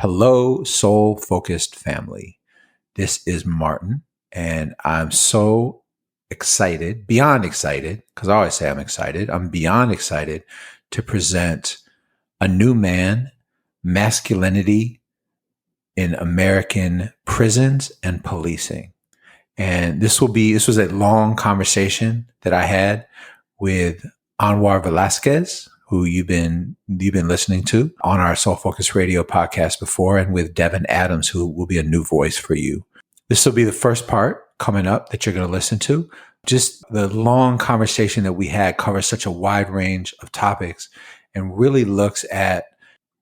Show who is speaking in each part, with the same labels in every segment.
Speaker 1: Hello, soul focused family. This is Martin, and I'm so excited, beyond excited, because I always say I'm excited. I'm beyond excited to present a new man, masculinity in American prisons and policing. And this was a long conversation that I had with Anwar Velazquez, who you've been listening to on our Soul Focus Radio podcast before, and with Devon Adams, who will be a new voice for you. This will be the first part coming up that you're going to listen to. Just the long conversation that we had covers such a wide range of topics and really looks at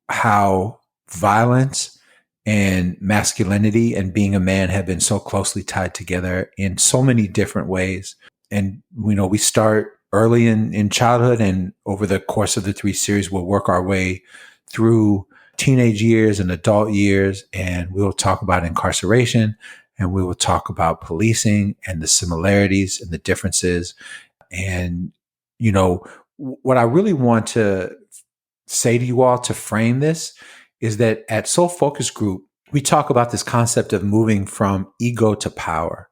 Speaker 1: how violence and masculinity and being a man have been so closely tied together in so many different ways. And, we start early in childhood, and over the course of the three series, we'll work our way through teenage years and adult years. And we'll talk about incarceration, and we will talk about policing and the similarities and the differences. And, what I really want to say to you all to frame this is that at Soul Focus Group, we talk about this concept of moving from ego to power.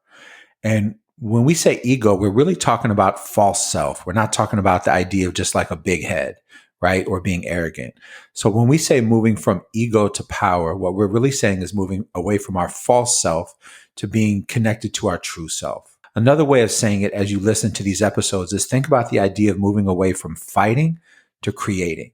Speaker 1: And when we say ego, we're really talking about false self. We're not talking about the idea of just like a big head, right? Or being arrogant. So when we say moving from ego to power, what we're really saying is moving away from our false self to being connected to our true self. Another way of saying it as you listen to these episodes is think about the idea of moving away from fighting to creating.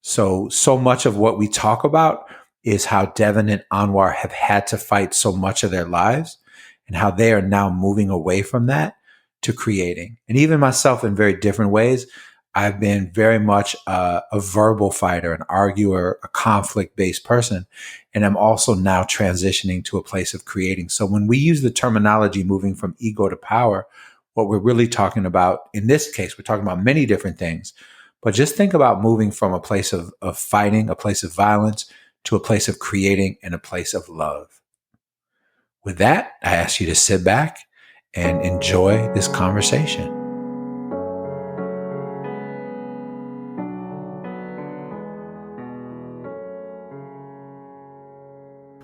Speaker 1: So much of what we talk about is how Devon and Anwar have had to fight so much of their lives and how they are now moving away from that to creating. And even myself, in very different ways, I've been very much a verbal fighter, an arguer, a conflict-based person. And I'm also now transitioning to a place of creating. So when we use the terminology moving from ego to power, what we're really talking about, in this case, we're talking about many different things. But just think about moving from a place of fighting, a place of violence, to a place of creating and a place of love. With that, I ask you to sit back and enjoy this conversation.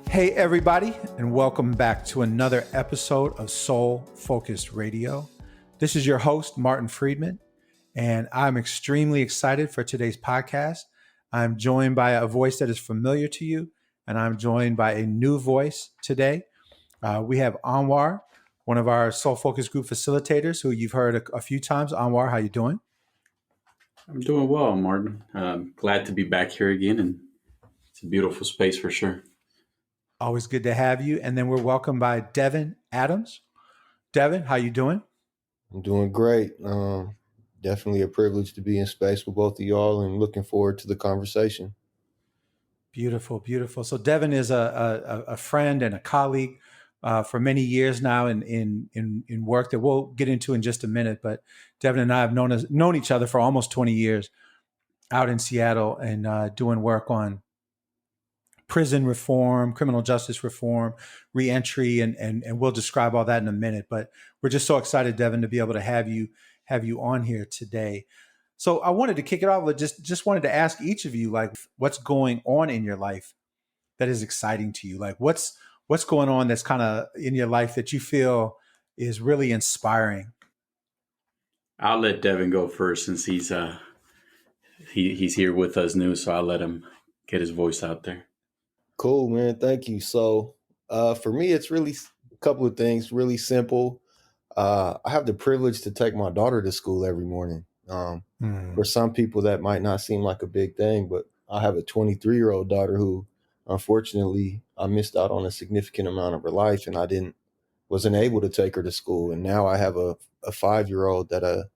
Speaker 1: Hey, everybody, and welcome back to another episode of Soul Focused Radio. This is your host, Martin Friedman. And I'm extremely excited for today's podcast. I'm joined by a voice that is familiar to you, and I'm joined by a new voice today. We have Anwar, one of our Soul Focus Group facilitators, who you've heard a few times. Anwar, how you doing?
Speaker 2: I'm doing well, Martin. Glad to be back here again, and it's a beautiful space for sure.
Speaker 1: Always good to have you. And then we're welcomed by Devon Adams. Devon, how you doing?
Speaker 3: I'm doing great. Definitely a privilege to be in space with both of y'all, and looking forward to the conversation.
Speaker 1: Beautiful, beautiful. So Devon is a friend and a colleague for many years now in work that we'll get into in just a minute. But Devon and I have known each other for almost 20 years out in Seattle, and doing work on prison reform, criminal justice reform, reentry, and we'll describe all that in a minute. But we're just so excited, Devon, to be able to have you on here today. So I wanted to kick it off with just wanted to ask each of you, like, what's going on in your life that is exciting to you? Like, what's going on that's kind of in your life that you feel is really inspiring?
Speaker 2: I'll let Devin go first since he's here with us new, so I'll let him get his voice out there.
Speaker 3: Cool, man. Thank you. So for me, it's really a couple of things, really simple. I have the privilege to take my daughter to school every morning. For some people, that might not seem like a big thing, but I have a 23-year-old daughter who, unfortunately, I missed out on a significant amount of her life, and wasn't able to take her to school. And now I have a 5-year-old that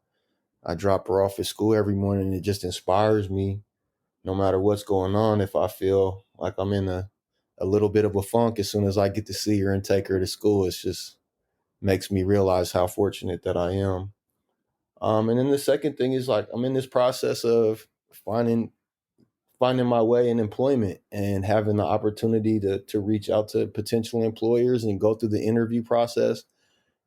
Speaker 3: I drop her off at school every morning, and it just inspires me, no matter what's going on. If I feel like I'm in a little bit of a funk, as soon as I get to see her and take her to school, it's just makes me realize how fortunate that I am. And then the second thing is, like, I'm in this process of finding my way in employment and having the opportunity to reach out to potential employers and go through the interview process.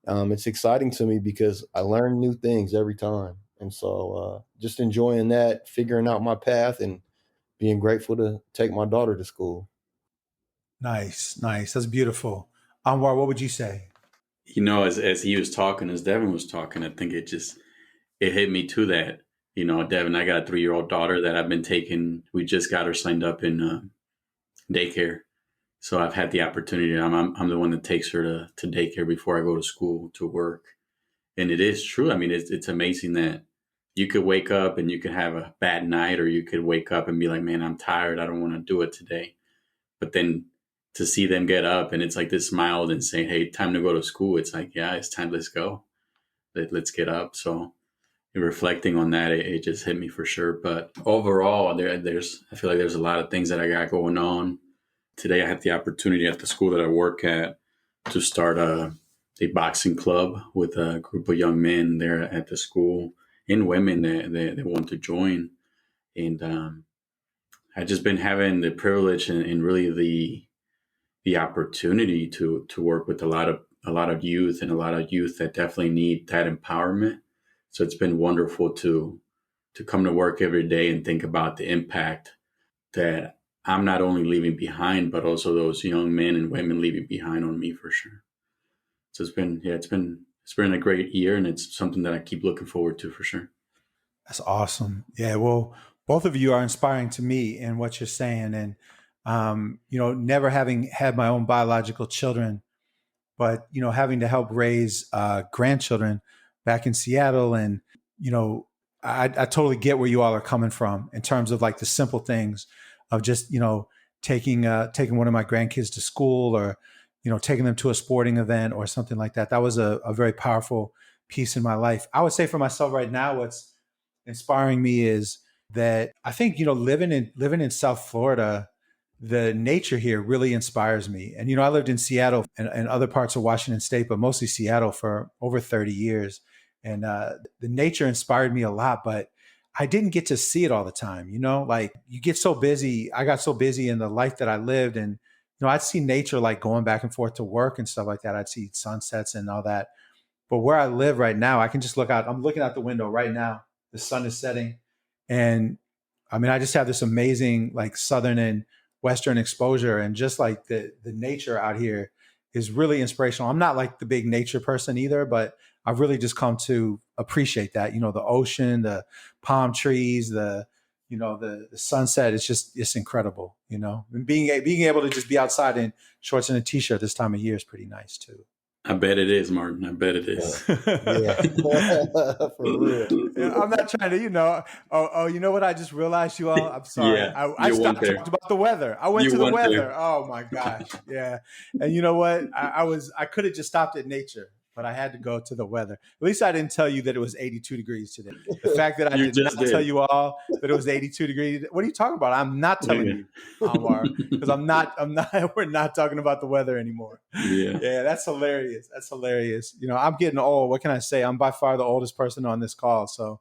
Speaker 3: It's exciting to me because I learn new things every time. And so just enjoying that, figuring out my path, and being grateful to take my daughter to school.
Speaker 1: Nice. That's beautiful. Anwar, what would you say?
Speaker 2: As he was talking, as Devin was talking, I think it hit me too that, Devin, I got a 3-year-old daughter that I've been taking. We just got her signed up in daycare. So I've had the opportunity. I'm the one that takes her to daycare before I go to school, to work. And it is true. I mean, it's amazing that you could wake up and you could have a bad night, or you could wake up and be like, man, I'm tired. I don't want to do it today. But then to see them get up and it's like this smile and saying, hey, time to go to school. It's like, yeah, it's time. Let's go. Let's get up. So reflecting on that, it just hit me for sure. But overall, I feel like there's a lot of things that I got going on. Today, I had the opportunity at the school that I work at to start a boxing club with a group of young men there at the school, and women that want to join. And I've just been having the privilege and really the opportunity to work with a lot of youth, and a lot of youth that definitely need that empowerment. So it's been wonderful to come to work every day and think about the impact that I'm not only leaving behind, but also those young men and women leaving behind on me, for sure. So it's been a great year, and it's something that I keep looking forward to, for sure.
Speaker 1: That's awesome. Yeah. Well, both of you are inspiring to me in what you're saying. And, never having had my own biological children, but, having to help raise grandchildren back in Seattle. And, I totally get where you all are coming from in terms of like the simple things of just, taking one of my grandkids to school, or, taking them to a sporting event or something like that. That was a very powerful piece in my life. I would say for myself right now, what's inspiring me is that I think, living in South Florida, the nature here really inspires me. And, I lived in Seattle and other parts of Washington State, but mostly Seattle for over 30 years. And the nature inspired me a lot, but I didn't get to see it all the time. Like you get so busy. I got so busy in the life that I lived. And, I'd see nature like going back and forth to work and stuff like that. I'd see sunsets and all that. But where I live right now, I can just look out. I'm looking out the window right now. The sun is setting. And I mean, I just have this amazing like southern and western exposure, and just like the nature out here is really inspirational. I'm not like the big nature person either, but I've really just come to appreciate that. The ocean, the palm trees, the sunset. It's incredible. And being able to just be outside in shorts and a t-shirt this time of year is pretty nice too.
Speaker 2: I bet it is, Martin. I bet it is.
Speaker 3: Yeah. For real.
Speaker 1: Yeah, I'm not trying to, you know what I just realized, you all? I'm sorry.
Speaker 2: Yeah,
Speaker 1: I stopped talking about the weather. I went to the weather. Oh my gosh. Yeah. And you know what? I could have just stopped at nature, but I had to go to the weather. At least I didn't tell you that it was 82 degrees today. The fact that I did not tell you all that it was 82 degrees. What are you talking about? I'm not telling you, Anwar, because we're not talking about the weather anymore. Yeah, that's hilarious. I'm getting old. What can I say? I'm by far the oldest person on this call. So,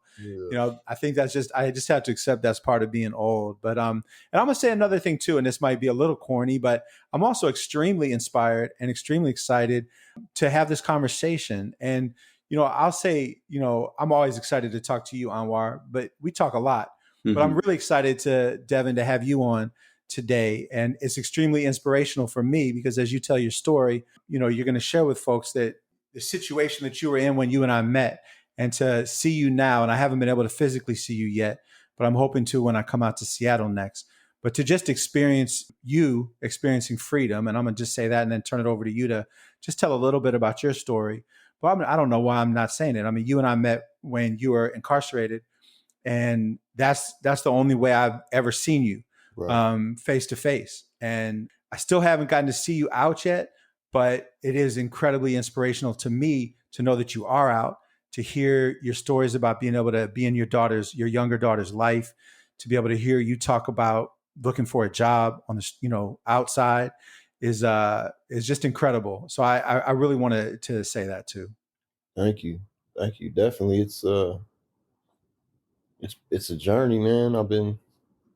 Speaker 1: I think I just have to accept that's part of being old. But, and I'm going to say another thing too, and this might be a little corny, but I'm also extremely inspired and extremely excited to have this conversation. And, I'll say, I'm always excited to talk to you, Anwar, but we talk a lot. Mm-hmm. But I'm really excited Devin, to have you on today. And it's extremely inspirational for me because as you tell your story, you're going to share with folks that the situation that you were in when you and I met, and to see you now, and I haven't been able to physically see you yet, but I'm hoping to when I come out to Seattle next. But to just experiencing freedom, and I'm going to just say that and then turn it over to you to just tell a little bit about your story. But I don't know why I'm not saying it. I mean, you and I met when you were incarcerated, and that's the only way I've ever seen you, right, face to face. And I still haven't gotten to see you out yet, but it is incredibly inspirational to me to know that you are out, to hear your stories about being able to be in your younger daughter's life, to be able to hear you talk about looking for a job on the, outside is just incredible. So I really wanted to say that too.
Speaker 3: Thank you. Definitely. It's a journey, man. I've been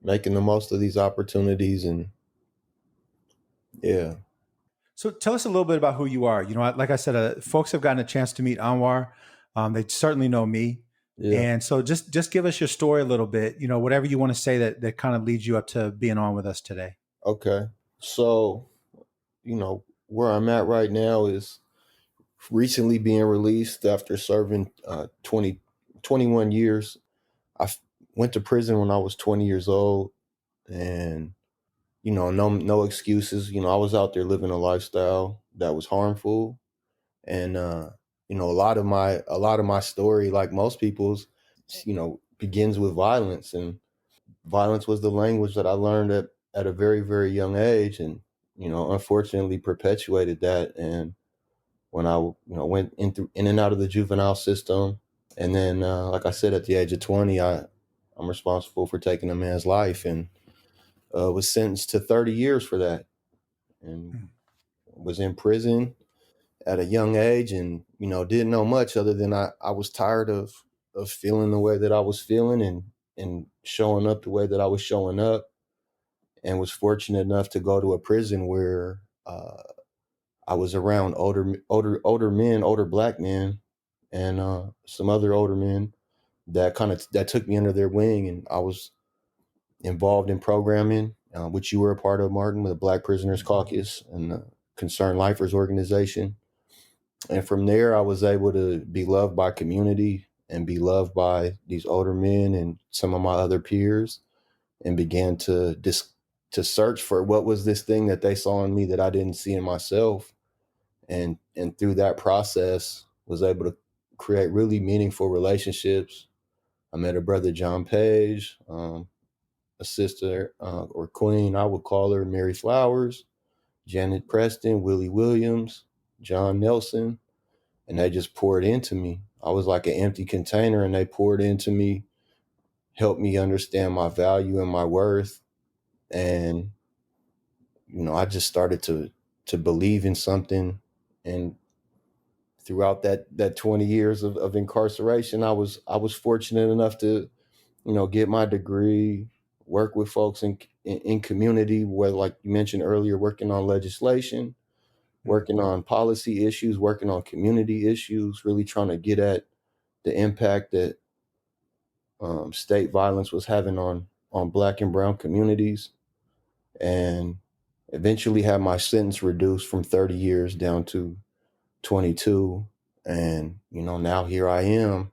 Speaker 3: making the most of these opportunities, and yeah.
Speaker 1: So tell us a little bit about who you are. Like I said, folks have gotten a chance to meet Anwar. They certainly know me. Yeah. And so just give us your story a little bit, whatever you want to say that kind of leads you up to being on with us today.
Speaker 3: Okay. So where I'm at right now is recently being released after serving 21 years. Went to prison when I was 20 years old, and no excuses. I was out there living a lifestyle that was harmful, and a lot of my story, like most people's, begins with violence, and violence was the language that I learned at a very, very young age, and unfortunately perpetuated that. And when I went in and out of the juvenile system, and then like I said, at the age of 20, I'm responsible for taking a man's life, and was sentenced to 30 years for that, and was in prison at a young age, and didn't know much other than I was tired of feeling the way that I was feeling, and showing up the way that I was showing up, and was fortunate enough to go to a prison where I was around older men, older black men, and some other older men that took me under their wing, and I was involved in programming, which you were a part of, Martin, with the Black Prisoners Caucus and the Concerned Lifers organization. And from there, I was able to be loved by community and be loved by these older men and some of my other peers, and began to search for what was this thing that they saw in me that I didn't see in myself. And through that process, was able to create really meaningful relationships. I met a brother, John Page, a sister, or queen, I would call her, Mary Flowers, Janet Preston, Willie Williams, John Nelson, and they just poured into me. I was like an empty container, and they poured into me, helped me understand my value and my worth. And, I just started to believe in something. And throughout that 20 years of incarceration, I was fortunate enough to, get my degree, work with folks in community, where, like you mentioned earlier, working on legislation, working on policy issues, working on community issues, really trying to get at the impact that state violence was having on Black and brown communities, and eventually had my sentence reduced from 30 years down to 22. And, now here I am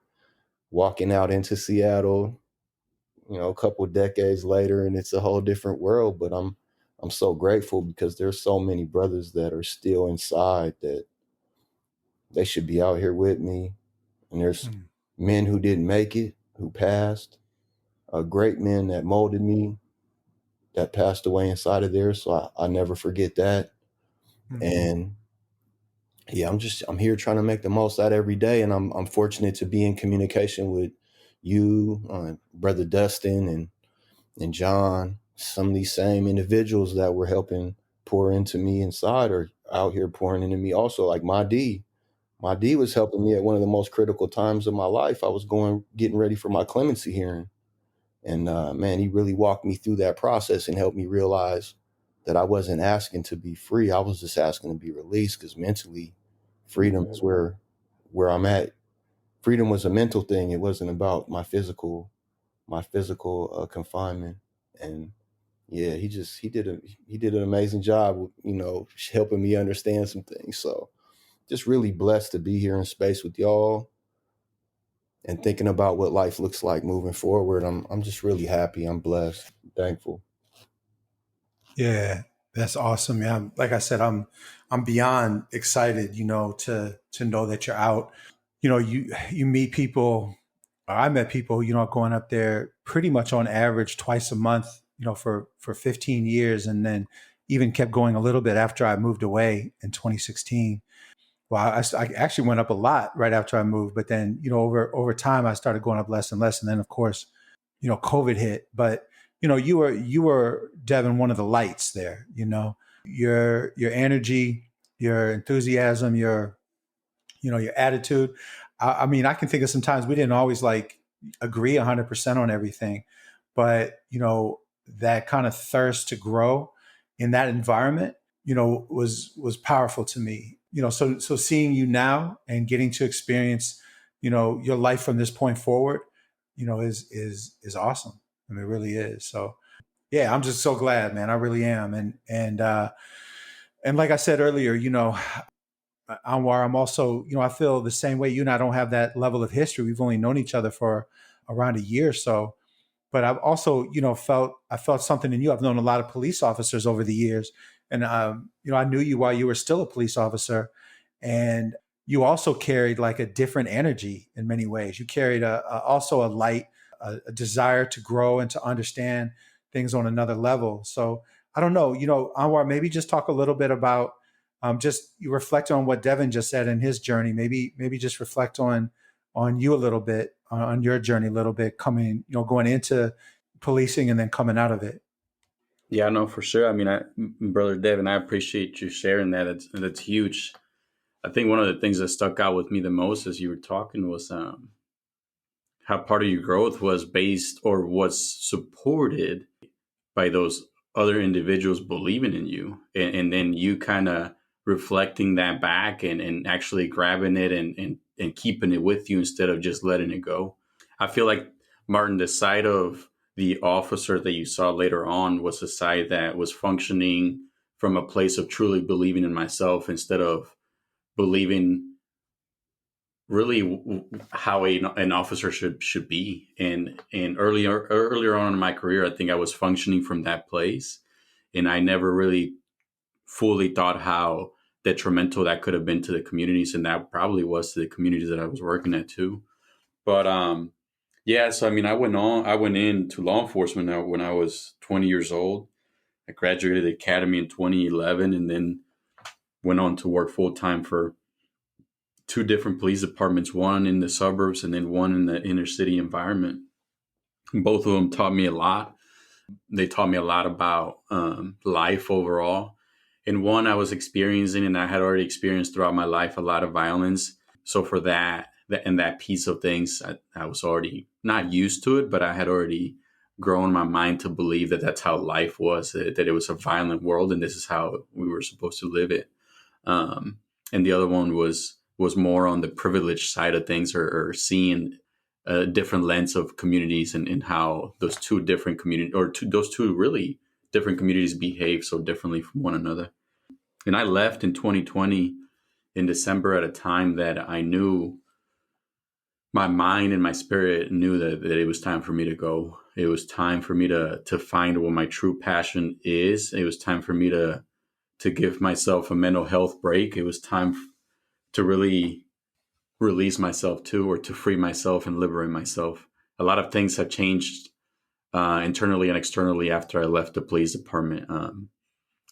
Speaker 3: walking out into Seattle, a couple of decades later, and it's a whole different world. But I'm so grateful, because there's so many brothers that are still inside that they should be out here with me. And there's men who didn't make it, who passed, great men that molded me, that passed away inside of there. So I never forget that. And yeah, I'm here trying to make the most out every day. And I'm fortunate to be in communication with you, Brother Dustin, and John. Some of these same individuals that were helping pour into me inside are out here pouring into me also, like my D. My D was helping me at one of the most critical times of my life. I was getting ready for my clemency hearing. And man, he really walked me through that process and helped me realize that I wasn't asking to be free. I was just asking to be released, because mentally, freedom is where I'm at. Freedom was a mental thing. It wasn't about my physical confinement. And yeah, he did an amazing job, helping me understand some things. So just really blessed to be here in space with y'all and thinking about what life looks like moving forward. I'm just really happy. I'm blessed, thankful.
Speaker 1: Yeah, that's awesome. Yeah, like I said, I'm beyond excited, to know that you're out. You meet people. I met people, going up there pretty much on average twice a month, for 15 years, and then even kept going a little bit after I moved away in 2016. Well, I actually went up a lot right after I moved, but then, over time I started going up less and less, and then of course, COVID hit. But you were, Devin, one of the lights there. Your energy, your enthusiasm, your attitude. I mean, I can think of some times we didn't always agree 100% on everything, but that kind of thirst to grow in that environment, was powerful to me. So seeing you now and getting to experience, your life from this point forward, is awesome. I mean, it really is. So yeah, I'm just so glad, man. I really am. And And like I said earlier, Anwar, I'm also, I feel the same way. You and I don't have that level of history. We've only known each other for around a year or so. But I've also, I felt something in you. I've known a lot of police officers over the years, and I knew you while you were still a police officer, and you also carried like a different energy in many ways. You carried also a light, a desire to grow and to understand things on another level. So I don't know, Anwar, maybe just talk a little bit about just you reflect on what Devon just said in his journey. Maybe just reflect on you a little bit, on your journey a little bit, coming, going into policing and then coming out of it.
Speaker 2: Yeah, no, for sure. I mean, Brother Devin, I appreciate you sharing that. That's huge. I think one of the things that stuck out with me the most as you were talking was how part of your growth was based or was supported by those other individuals believing in you, and then you kind of reflecting that back and actually grabbing it and keeping it with you instead of just letting it go. I feel like, Martin, the side of the officer that you saw later on was a side that was functioning from a place of truly believing in myself instead of believing really how an officer should be. And earlier on in my career, I think I was functioning from that place, and I never really fully thought how detrimental that could have been to the communities, and that probably was to the communities that I was working at too. But yeah, so I mean, I went into law enforcement when I was 20 years old. I graduated the academy in 2011, and then went on to work full time for two different police departments, one in the suburbs and then one in the inner city environment. Both of them taught me a lot. They taught me a lot about life overall. And one, I was experiencing, and I had already experienced throughout my life, a lot of violence. So for that and that piece of things, I was already not used to it, but I had already grown my mind to believe that that's how life was, that it was a violent world, and this is how we were supposed to live it. And the other one was more on the privileged side of things, or seeing a different lens of communities and how those two different communities, or those two really different communities, behave so differently from one another. And I left in 2020 in December at a time that I knew my mind and my spirit knew that it was time for me to go. It was time for me to find what my true passion is. It was time for me to give myself a mental health break. It was time to really release myself too, or to free myself and liberate myself. A lot of things have changed internally and externally after I left the police department.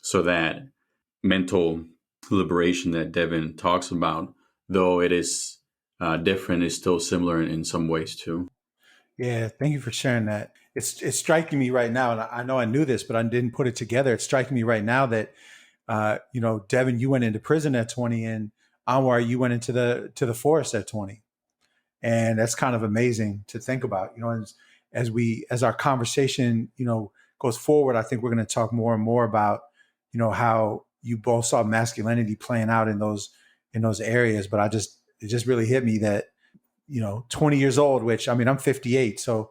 Speaker 2: So that mental liberation that Devin talks about, though it is different, is still similar in some ways too.
Speaker 1: Yeah, thank you for sharing that. It's striking me right now, and I know I knew this, but I didn't put it together. It's striking me right now that Devin, you went into prison at 20, and Anwar, you went into the forest at 20, and that's kind of amazing to think about. As our conversation goes forward, I think we're going to talk more and more about how you both saw masculinity playing out in those areas. But it just really hit me that 20 years old, which I mean, I'm 58, so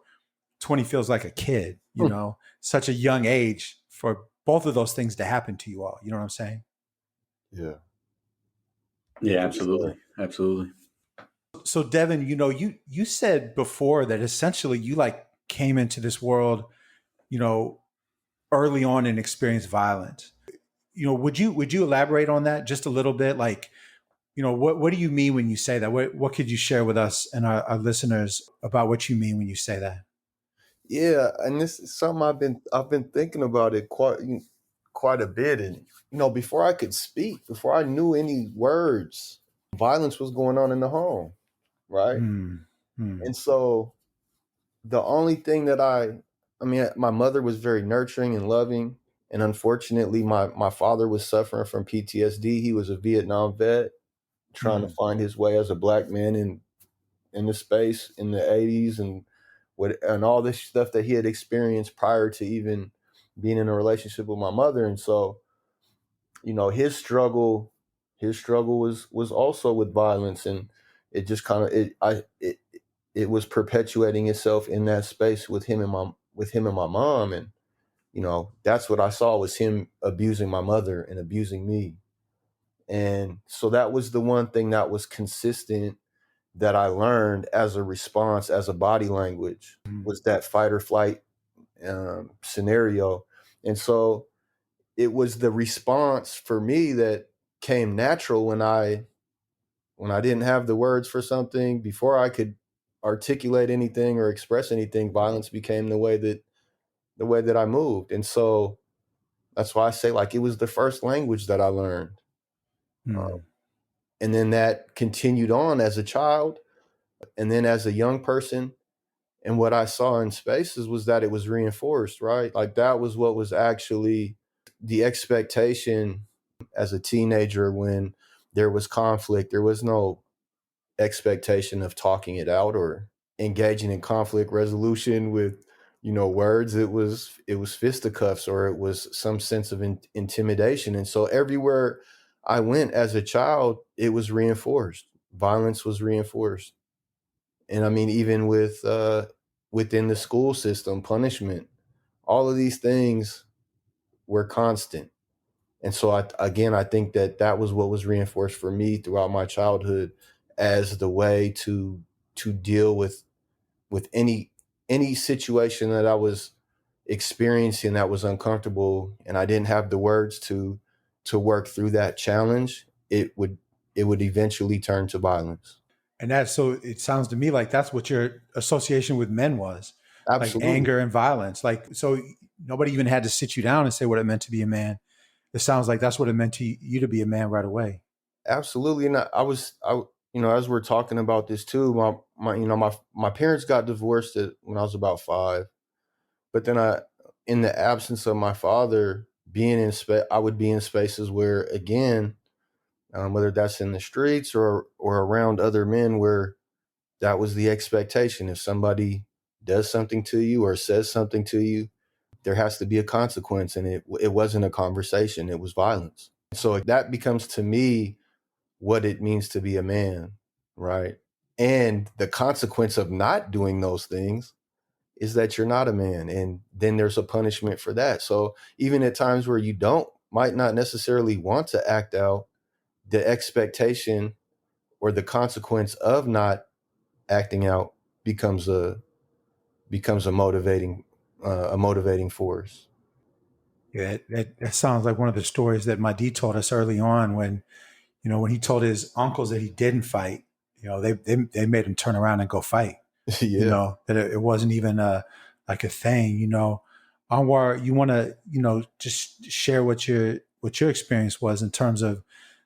Speaker 1: 20 feels like a kid, such a young age for both of those things to happen to you all. You know what I'm saying?
Speaker 3: Yeah.
Speaker 2: Yeah, absolutely. Absolutely.
Speaker 1: So Devin, you said before that essentially you like came into this world, early on and experienced violence. Would you elaborate on that just a little bit? Like, what do you mean when you say that? What could you share with us and our listeners about what you mean when you say that?
Speaker 3: Yeah, and this is something I've been thinking about it quite a bit. And before I could speak, before I knew any words, violence was going on in the home, right? And so the only thing that I mean, my mother was very nurturing and loving, and unfortunately, my father was suffering from PTSD. He was a Vietnam vet, trying to find his way as a black man in the space in the 80s, and all this stuff that he had experienced prior to even being in a relationship with my mother. And so, his struggle was also with violence, and it just kind of it was perpetuating itself in that space with him and my mom. And that's what I saw, was him abusing my mother and abusing me. And so that was the one thing that was consistent that I learned as a response, as a body language, was that fight or flight scenario. And so it was the response for me that came natural when I didn't have the words for something, before I could articulate anything or express anything. Violence became the way that I moved. And so that's why I say, like, it was the first language that I learned. And then that continued on as a child, and then as a young person. And what I saw in spaces was that it was reinforced, right? Like, that was what was actually the expectation as a teenager. When there was conflict, there was no expectation of talking it out or engaging in conflict resolution with, words. It was fisticuffs, or it was some sense of intimidation. And so everywhere I went as a child, it was reinforced. Violence was reinforced. And I mean, even within the school system, punishment, all of these things were constant. And so I think that was what was reinforced for me throughout my childhood, as the way to deal with any situation that I was experiencing that was uncomfortable, and I didn't have the words to work through that challenge. It would eventually turn to violence.
Speaker 1: And so it sounds to me like that's what your association with men was. Like
Speaker 3: Absolutely.
Speaker 1: anger and violence. Like, so nobody even had to sit you down and say what it meant to be a man. It sounds like that's what it meant to you to be a man right away.
Speaker 3: Absolutely. And as we're talking about this too, my parents got divorced when I was about 5. But then in the absence of my father, being in space, I would be in spaces where, again, whether that's in the streets or around other men, where that was the expectation. If somebody does something to you or says something to you, there has to be a consequence. And it wasn't a conversation, it was violence. So that becomes, to me, what it means to be a man, right? And the consequence of not doing those things is that you're not a man. And then there's a punishment for that. So even at times where you might not necessarily want to act out, the expectation or the consequence of not acting out becomes a motivating force.
Speaker 1: Yeah, that sounds like one of the stories that my D told us early on, when he told his uncles that he didn't fight. They made him turn around and go fight.
Speaker 3: Yeah.
Speaker 1: That it wasn't even like a thing. Anwar, you want to just share what your experience was in terms of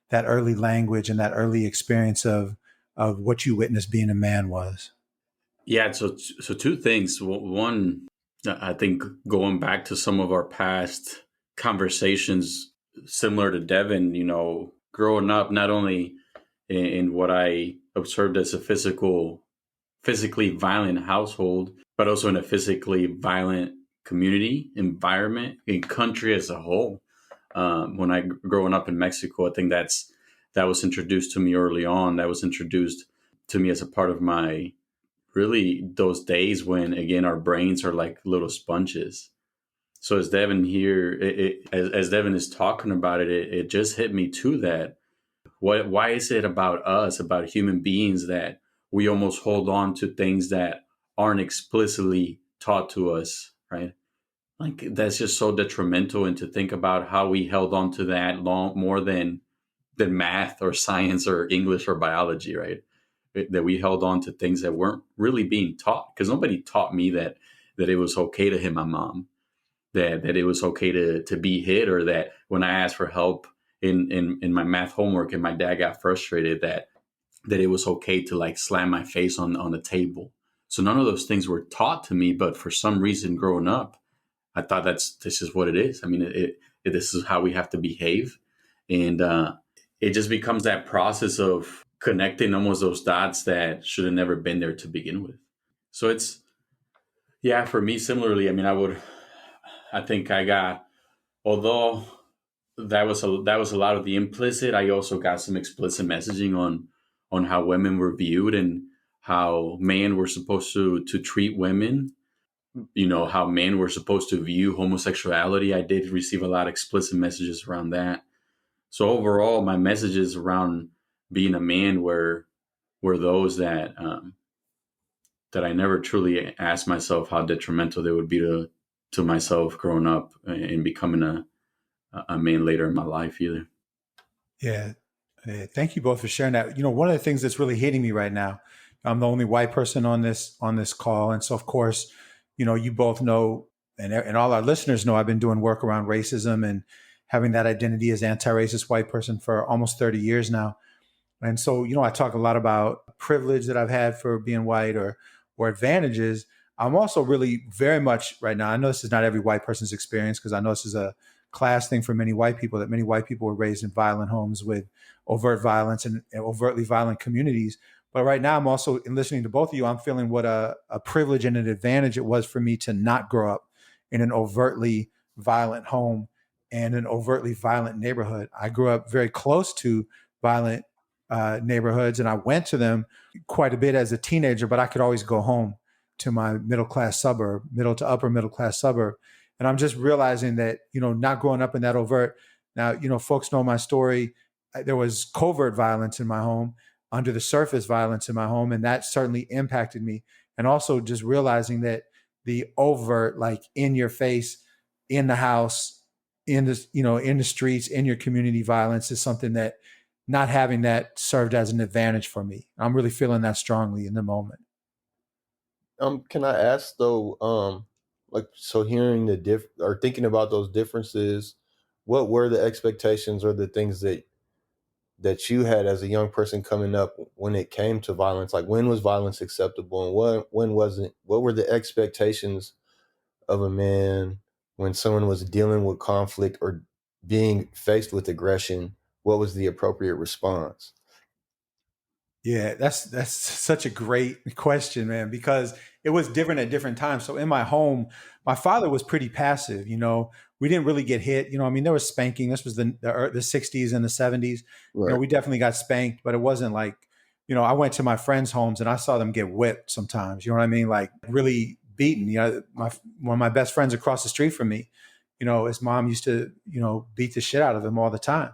Speaker 1: that early language and that early experience of what you witnessed being a man was.
Speaker 2: Yeah. So two things. One, I think going back to some of our past conversations, similar to Devon, growing up, not only in what I observed as a physically violent household, but also in a physically violent community, environment, and country as a whole. When I growing up in Mexico, I think that was introduced to me early on. That was introduced to me as a part of my, really, those days when, again, our brains are like little sponges. So as Devon here, as Devon is talking about it just hit me too, that why is it about us, about human beings, that we almost hold on to things that aren't explicitly taught to us, right? Like, that's just so detrimental. And to think about how we held on to that more than math or science or English or biology, right? That we held on to things that weren't really being taught, because nobody taught me that it was okay to hit my mom, that it was okay to be hit, or that when I asked for help in my math homework and my dad got frustrated, that it was okay to like slam my face on the table. So none of those things were taught to me, but for some reason growing up, I thought this is what it is. I mean, this is how we have to behave. And it just becomes that process of connecting almost those dots that should have never been there to begin with. So it's, yeah, for me, similarly, I mean, I think I got, although that was a lot of the implicit, I also got some explicit messaging on how women were viewed and how men were supposed to treat women. how men were supposed to view homosexuality. I did receive a lot of explicit messages around that. So overall, my messages around being a man were those that that I never truly asked myself how detrimental they would be to myself growing up and becoming a man later in my life either.
Speaker 1: Yeah. Thank you both for sharing that. One of the things that's really hitting me right now, I'm the only white person on this call. And so of course, you both know, and all our listeners know, I've been doing work around racism and having that identity as anti-racist white person for almost 30 years now. And so, I talk a lot about privilege that I've had for being white or advantages. I'm also really very much right now, I know this is not every white person's experience, because I know this is a class thing for many white people, that many white people were raised in violent homes with overt violence and overtly violent communities. But right now, I'm also, in listening to both of you, I'm feeling what a privilege and an advantage it was for me to not grow up in an overtly violent home and an overtly violent neighborhood. I grew up very close to violent neighborhoods, and I went to them quite a bit as a teenager, but I could always go home to my middle to upper middle class suburb. And I'm just realizing that, not growing up in that overt. Now, folks know my story. There was covert violence in my home, under the surface violence in my home, and that certainly impacted me. And also just realizing that the overt, like in your face, in the house, in the streets, in your community violence is something that not having that served as an advantage for me. I'm really feeling that strongly in the moment.
Speaker 3: Can I ask though, so hearing or thinking about those differences, what were the expectations or the things that you had as a young person coming up when it came to violence? Like, when was violence acceptable and when wasn't? What were the expectations of a man when someone was dealing with conflict or being faced with aggression? What was the appropriate response?
Speaker 1: Yeah, that's such a great question, man, because it was different at different times. So in my home, my father was pretty passive. We didn't really get hit. There was spanking. This was the 60s and the 70s.
Speaker 3: Right.
Speaker 1: We definitely got spanked, but it wasn't like, I went to my friends' homes and I saw them get whipped sometimes. You know what I mean? Like really beaten. One of my best friends across the street from me, his mom used to, beat the shit out of him all the time.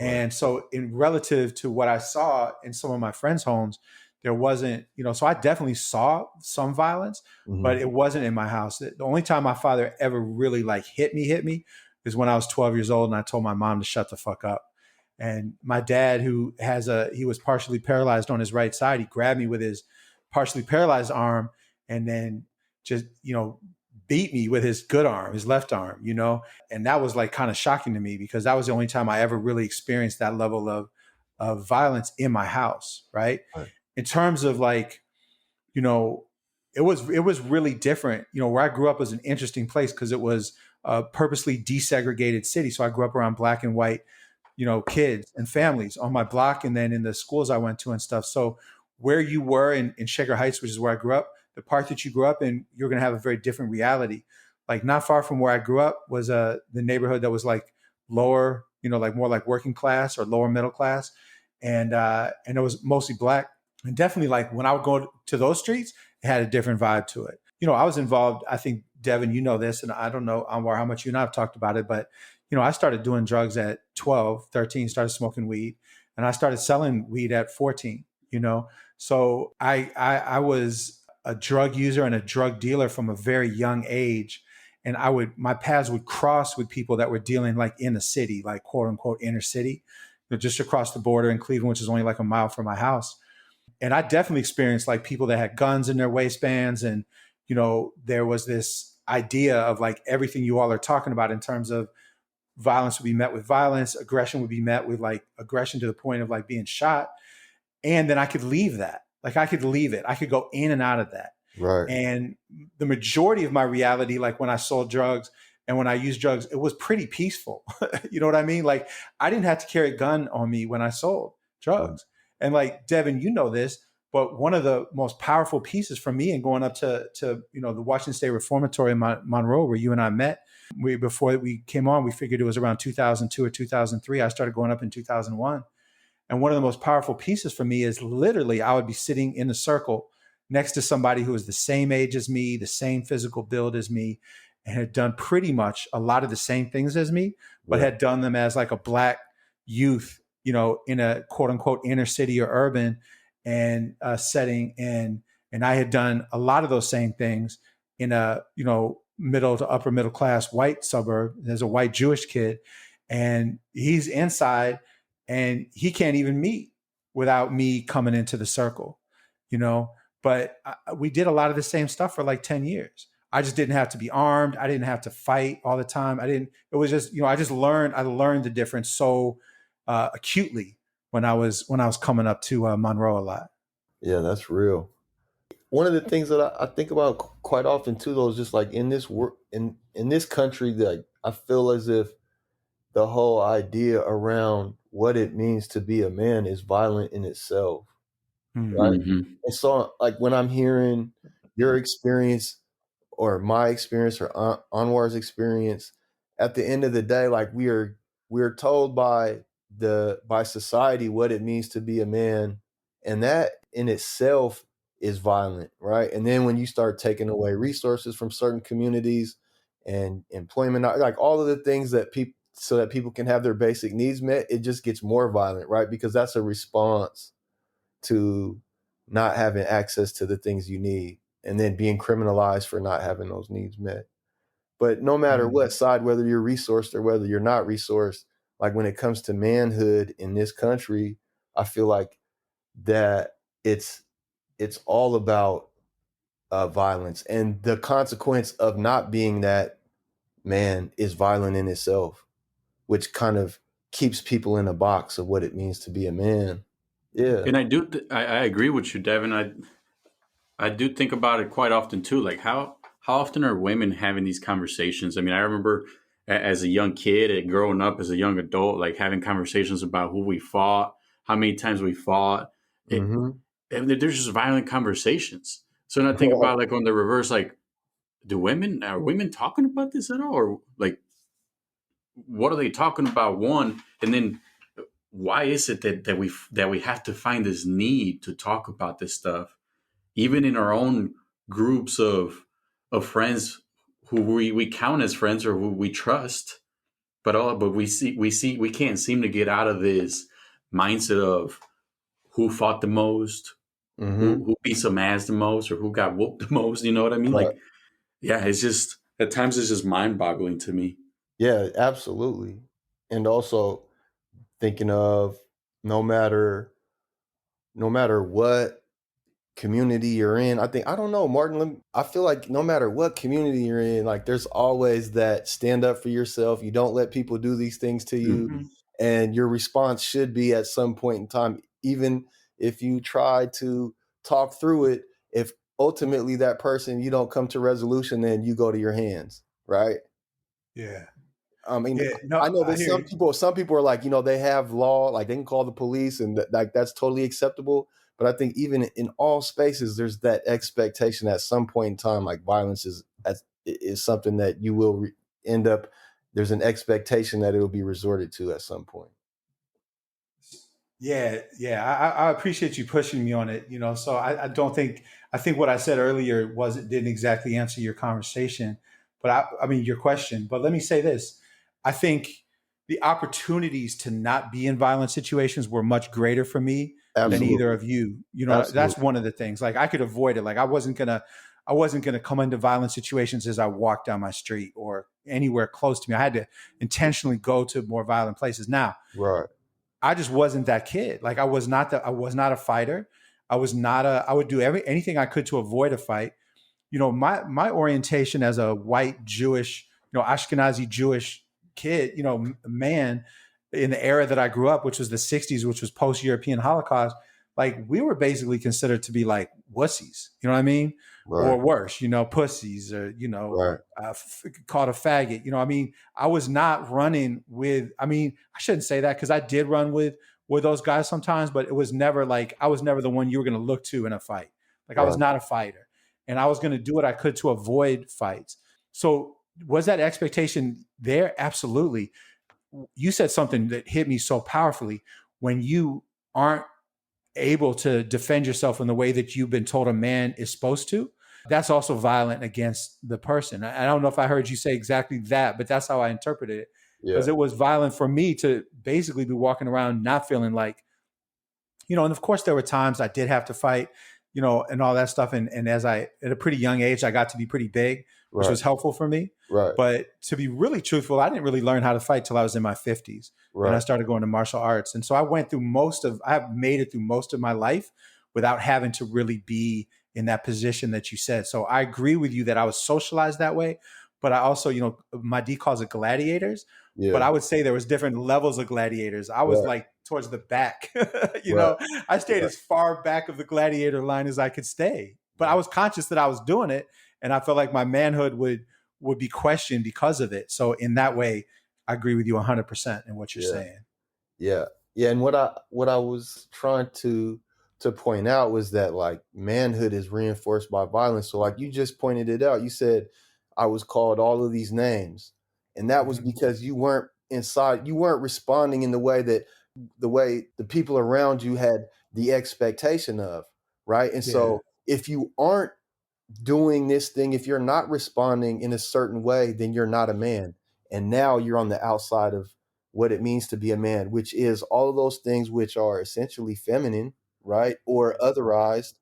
Speaker 1: And so in relative to what I saw in some of my friends' homes, there wasn't, so I definitely saw some violence, but it wasn't in my house. The only time my father ever really like hit me is when I was 12 years old and I told my mom to shut the fuck up. And my dad, he was partially paralyzed on his right side. He grabbed me with his partially paralyzed arm and then just, beat me with his good arm, his left arm, and that was like kind of shocking to me because that was the only time I ever really experienced that level of violence in my house. Right. In terms of like, it was really different. Where I grew up was an interesting place because it was a purposely desegregated city. So I grew up around black and white, kids and families on my block and then in the schools I went to and stuff. So where you were in Shaker Heights, which is where I grew up, the part that you grew up in, you're going to have a very different reality. Like not far from where I grew up was the neighborhood that was like lower, like more like working class or lower middle class. And it was mostly black. And definitely like when I would go to those streets, it had a different vibe to it. I was involved, I think, Devon, you know this, and I don't know, Anwar, how much you and I have talked about it, but, I started doing drugs at 12, 13, started smoking weed, and I started selling weed at 14, So I was a drug user and a drug dealer from a very young age. And my paths would cross with people that were dealing like in the city, like quote unquote inner city, just across the border in Cleveland, which is only like a mile from my house. And I definitely experienced like people that had guns in their waistbands. And, there was this idea of like everything you all are talking about in terms of violence would be met with violence, aggression would be met with like aggression to the point of like being shot. And then I could leave that. Like I could leave it. I could go in and out of that.
Speaker 3: Right.
Speaker 1: And the majority of my reality, like when I sold drugs and when I used drugs, it was pretty peaceful. You know what I mean? Like I didn't have to carry a gun on me when I sold drugs. Right. And like, Devon, you know this, but one of the most powerful pieces for me and going up to the Washington State Reformatory in Monroe, where you and I met, before we came on, we figured it was around 2002 or 2003. I started going up in 2001. And one of the most powerful pieces for me is literally I would be sitting in a circle next to somebody who was the same age as me, the same physical build as me, and had done pretty much a lot of the same things as me, but had done them as like a Black youth, in a quote unquote inner city or urban and setting. And I had done a lot of those same things in a, middle to upper middle class white suburb. There's a white Jewish kid, and he's inside and he can't even meet without me coming into the circle, but we did a lot of the same stuff for like 10 years. I just didn't have to be armed. I didn't have to fight all the time. It was just, I learned the difference so acutely when I was coming up to Monroe a lot.
Speaker 3: Yeah, that's real. One of the things that I think about quite often too, though, is just like in this work, in this country, that I feel as if the whole idea around what it means to be a man is violent in itself. Right.
Speaker 2: Mm-hmm.
Speaker 3: And so like when I'm hearing your experience or my experience or Anwar's experience, at the end of the day, like we're told by society what it means to be a man, and that in itself is violent, right? And then when you start taking away resources from certain communities and employment, like all of the things that people, so that people can have their basic needs met, it just gets more violent, right? Because that's a response to not having access to the things you need and then being criminalized for not having those needs met. But no matter what side, whether you're resourced or whether you're not resourced, like when it comes to manhood in this country, I feel like that it's all about violence, and the consequence of not being that man is violent in itself, which kind of keeps people in a box of what it means to be a man. Yeah.
Speaker 2: And I agree with you, Devin. I do think about it quite often too. Like how often are women having these conversations? I mean, I remember as a young kid and growing up as a young adult, like having conversations about who we fought, how many times we fought. There's just violent conversations. So when I think about like on the reverse, like are women talking about this at all? Or like, what are they talking about? One, and then why is it that we have to find this need to talk about this stuff, even in our own groups of friends who we count as friends or who we trust, but we can't seem to get out of this mindset of who fought the most, who beat some ass the most, or who got whooped the most. You know what I mean?
Speaker 3: Right.
Speaker 2: Like, yeah, it's just at times it's just mind boggling to me.
Speaker 3: Yeah, absolutely. And also thinking of no matter what community you're in, I don't know, Martin, I feel like no matter what community you're in, like there's always that stand up for yourself. You don't let people do these things to you.
Speaker 2: Mm-hmm.
Speaker 3: And your response should be at some point in time, even if you try to talk through it, if ultimately that person, you don't come to resolution, then you go to your hands, right?
Speaker 1: Yeah.
Speaker 3: I mean,
Speaker 1: Yeah, no,
Speaker 3: I know
Speaker 1: I
Speaker 3: that
Speaker 1: hear
Speaker 3: some people are like, they have law, like they can call the police, and like that's totally acceptable. But I think even in all spaces, there's that expectation at some point in time, like violence is something that you will end up. There's an expectation that it will be resorted to at some point.
Speaker 1: Yeah, I appreciate you pushing me on it. So I don't think I think what I said earlier didn't exactly answer your conversation, but I mean your question. But let me say this: I think the opportunities to not be in violent situations were much greater for me than
Speaker 3: Absolutely.
Speaker 1: either of you.
Speaker 3: Absolutely.
Speaker 1: That's one of the things. Like I could avoid it. Like I wasn't gonna come into violent situations as I walked down my street or anywhere close to me. I had to intentionally go to more violent places. Now,
Speaker 3: Right.
Speaker 1: I just wasn't that kid. Like I was not a fighter. I would do anything I could to avoid a fight. My orientation as a white Jewish, Ashkenazi Jewish kid, man, in the era that I grew up, which was the 60s, which was post-European Holocaust, like we were basically considered to be like wussies, you know what I mean?
Speaker 3: Right.
Speaker 1: Or worse, pussies, or,
Speaker 3: Right.
Speaker 1: called a faggot. I mean, I was not running with, I mean, I shouldn't say that because I did run with those guys sometimes, but it was never like, I was never the one you were going to look to in a fight. Like I was not a fighter, and I was going to do what I could to avoid fights. So was that expectation there? Absolutely. You said something that hit me so powerfully. When you aren't able to defend yourself in the way that you've been told a man is supposed to, that's also violent against the person. I don't know if I heard you say exactly that, but that's how I interpreted it. Because it was violent for me to basically be walking around not feeling like, and of course there were times I did have to fight, and all that stuff. And as at a pretty young age, I got to be pretty big, which was helpful for me.
Speaker 3: Right.
Speaker 1: But to be really truthful, I didn't really learn how to fight till I was in my 50s. And I started going to martial arts. And so I have made it through most of my life without having to really be in that position that you said. So I agree with you that I was socialized that way. But I also, my D calls it gladiators. Yeah. But I would say there was different levels of gladiators. I was like towards the back, I stayed as far back of the gladiator line as I could stay, but I was conscious that I was doing it. And I felt like my manhood would be questioned because of it. So in that way, I agree with you 100% in what you're saying.
Speaker 3: Yeah. Yeah. And what I was trying to point out was that like manhood is reinforced by violence. So like you just pointed it out, you said I was called all of these names. And that was because you weren't responding in the way the people around you had the expectation of, right? And so if you aren't doing this thing, if you're not responding in a certain way, then you're not a man. And now you're on the outside of what it means to be a man, which is all of those things which are essentially feminine, right? Or otherized.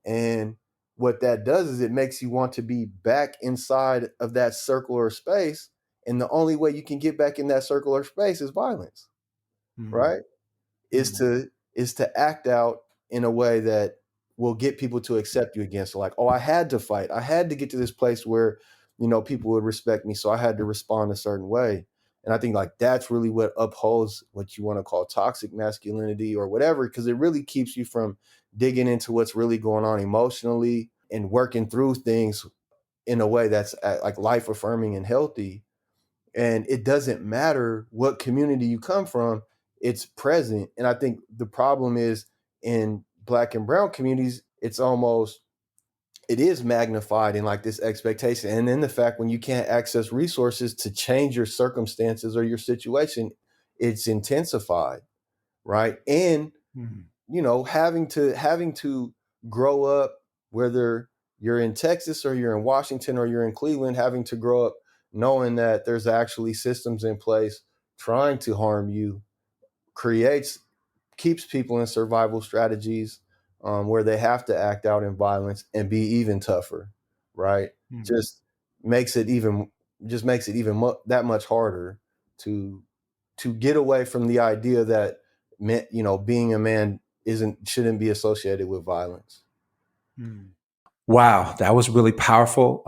Speaker 3: And what that does is it makes you want to be back inside of that circular space. And the only way you can get back in that circular space is violence, right? Is to act out in a way that will get people to accept you again. So like, oh, I had to fight. I had to get to this place where, people would respect me. So I had to respond a certain way. And I think like that's really what upholds what you want to call toxic masculinity or whatever, because it really keeps you from digging into what's really going on emotionally and working through things in a way that's like life affirming and healthy. And it doesn't matter what community you come from, it's present. And I think the problem is in Black and brown communities, it is magnified in like this expectation. And then the fact when you can't access resources to change your circumstances or your situation, it's intensified, right? And, having to grow up, whether you're in Texas or you're in Washington or you're in Cleveland, having to grow up knowing that there's actually systems in place trying to harm you keeps people in survival strategies where they have to act out in violence and be even tougher, right? Just makes it even that much harder to get away from the idea that being a man shouldn't be associated with violence.
Speaker 1: Wow, that was really powerful.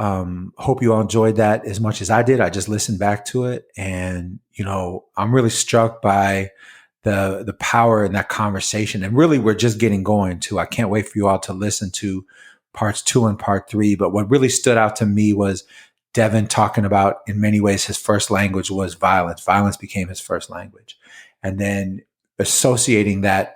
Speaker 1: Hope you all enjoyed that as much as I did. I just listened back to it, and I'm really struck by the power in that conversation. And really, we're just getting going too. I can't wait for you all to listen to parts 2 and part 3. But what really stood out to me was Devon talking about, in many ways, his first language was violence. Violence became his first language, and then associating that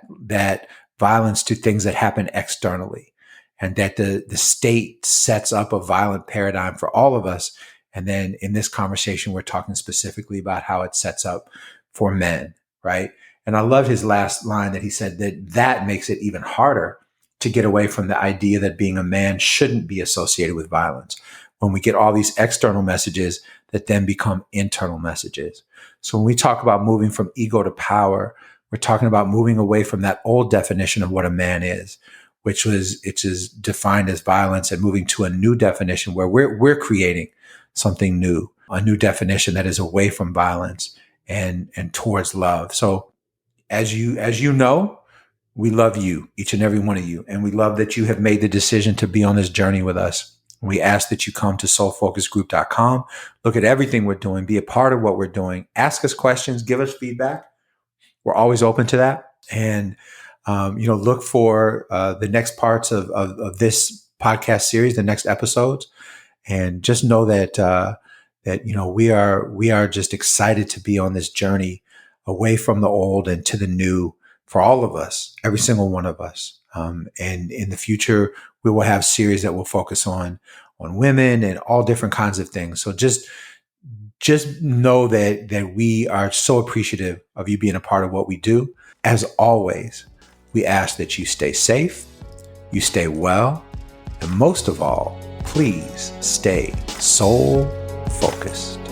Speaker 1: violence to things that happen externally. And that the state sets up a violent paradigm for all of us. And then in this conversation, we're talking specifically about how it sets up for men, right? And I love his last line that he said that makes it even harder to get away from the idea that being a man shouldn't be associated with violence, when we get all these external messages that then become internal messages. So when we talk about moving from ego to power, we're talking about moving away from that old definition of what a man is, which is defined as violence, and moving to a new definition where we're creating something new, a new definition that is away from violence and towards love. So as you know, we love you, each and every one of you. And we love that you have made the decision to be on this journey with us. We ask that you come to soulfocusgroup.com, look at everything we're doing, be a part of what we're doing, ask us questions, give us feedback. We're always open to that. And look for the next parts of this podcast series, the next episodes, and just know that we are just excited to be on this journey away from the old and to the new for all of us, every single one of us. And in the future, we will have series that will focus on women and all different kinds of things. So just know that we are so appreciative of you being a part of what we do. As always, We ask that you stay safe, you stay well, and most of all, please stay soul focused.